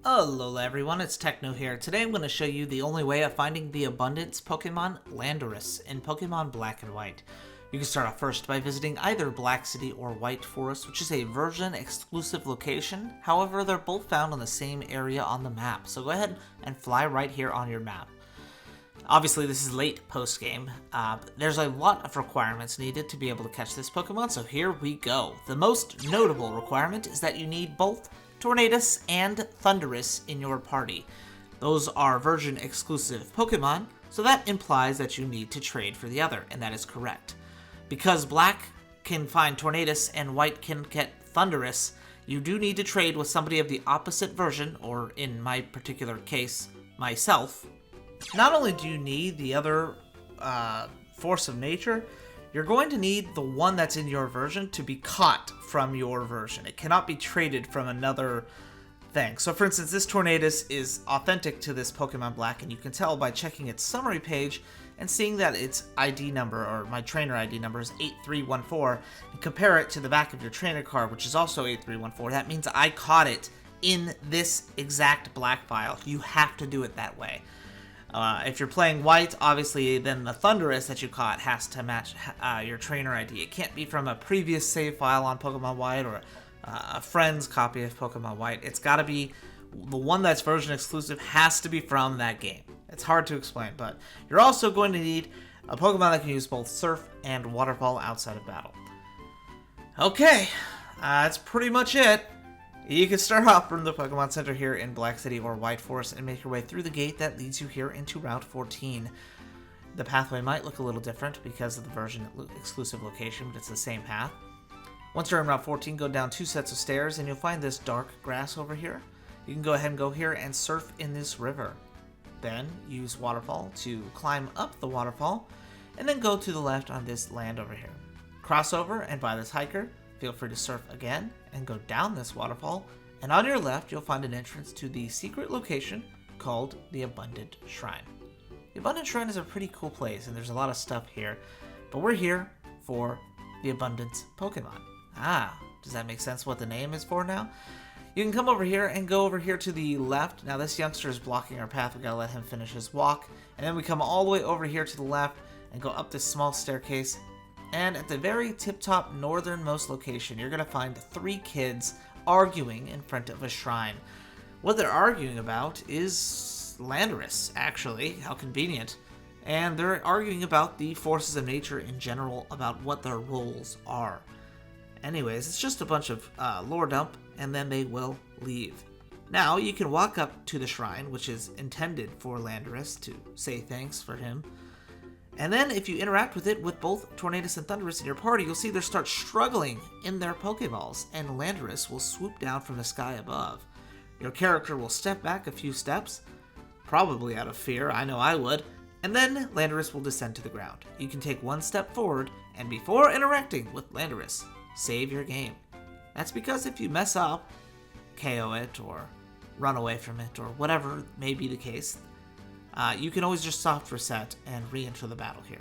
Hello everyone, it's Techno here. Today I'm going to show you the only way of finding the abundance Pokemon Landorus in Pokemon Black and White. You can start off first by visiting either Black City or White Forest, which is a version exclusive location. However, they're both found on the same area on the map, so go ahead and fly right here on your map. Obviously, this is late post-game. There's a lot of requirements needed to be able to catch this Pokemon, so here we go. The most notable requirement is that you need both Tornadus and Thundurus in your party. Those are version exclusive Pokemon, so that implies that you need to trade for the other, and that is correct. Because Black can find Tornadus and White can get Thundurus, you do need to trade with somebody of the opposite version, or in my particular case, myself. Not only do you need the other force of nature, you're going to need the one that's in your version to be caught from your version. It cannot be traded from another thing. So for instance, this Tornadus is authentic to this Pokemon Black, and you can tell by checking its summary page and seeing that its ID number, or my trainer ID number, is 8314, and compare it to the back of your trainer card, which is also 8314. That means I caught it in this exact Black file. You have to do it that way. If you're playing White, obviously, then the Thundurus that you caught has to match your trainer ID. It can't be from a previous save file on Pokemon White or a friend's copy of Pokemon White. It's got to be the one that's version exclusive, has to be from that game. It's hard to explain, but you're also going to need a Pokemon that can use both Surf and Waterfall outside of battle. Okay, that's pretty much it. You can start off from the Pokemon Center here in Black City or White Forest and make your way through the gate that leads you here into Route 14. The pathway might look a little different because of the version exclusive location, but it's the same path. Once you're in Route 14, go down 2 sets of stairs and you'll find this dark grass over here. You can go ahead and go here and surf in this river. Then use Waterfall to climb up the waterfall, and then go to the left on this land over here. Cross over and by this hiker. Feel free to surf again and go down this waterfall, and on your left you'll find an entrance to the secret location called the Abundant Shrine. The Abundant Shrine is a pretty cool place and there's a lot of stuff here, but we're here for the Abundance Pokemon. Does that make sense what the name is for now? You can come over here and go over here to the left. Now this youngster is blocking our path, we gotta let him finish his walk, and then we come all the way over here to the left and go up this small staircase. And at the very tip-top northernmost location, you're going to find 3 kids arguing in front of a shrine. What they're arguing about is Landorus, actually. How convenient. And they're arguing about the forces of nature in general, about what their roles are. Anyways, it's just a bunch of lore dump, and then they will leave. Now, you can walk up to the shrine, which is intended for Landorus, to say thanks for him. And then, if you interact with it with both Tornadus and Thundurus in your party, you'll see they start struggling in their Pokeballs, and Landorus will swoop down from the sky above. Your character will step back a few steps, probably out of fear, I know I would, and then Landorus will descend to the ground. You can take 1 step forward, and before interacting with Landorus, save your game. That's because if you mess up, KO it, or run away from it, or whatever may be the case, you can always just soft reset and re-enter the battle here.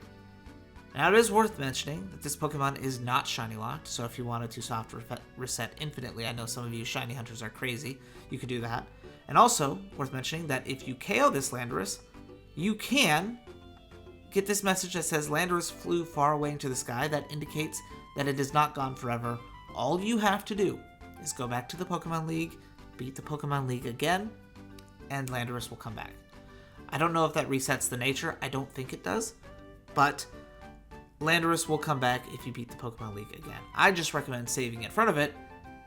Now it is worth mentioning that this Pokemon is not shiny locked, so if you wanted to soft reset infinitely, I know some of you shiny hunters are crazy, you could do that. And also worth mentioning that if you KO this Landorus, you can get this message that says Landorus flew far away into the sky. That indicates that it is not gone forever. All you have to do is go back to the Pokemon League, beat the Pokemon League again, and Landorus will come back. I don't know if that resets the nature, I don't think it does, but Landorus will come back if you beat the Pokemon League again. I just recommend saving in front of it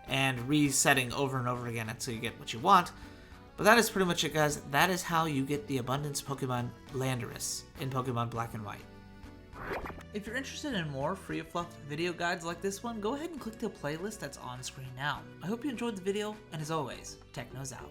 and resetting over and over again until you get what you want. But that is pretty much it, guys. That is how you get the Abundance Pokemon Landorus in Pokemon Black and White. If you're interested in more free-of-fluff video guides like this one, go ahead and click the playlist that's on screen now. I hope you enjoyed the video, and as always, Techno's out.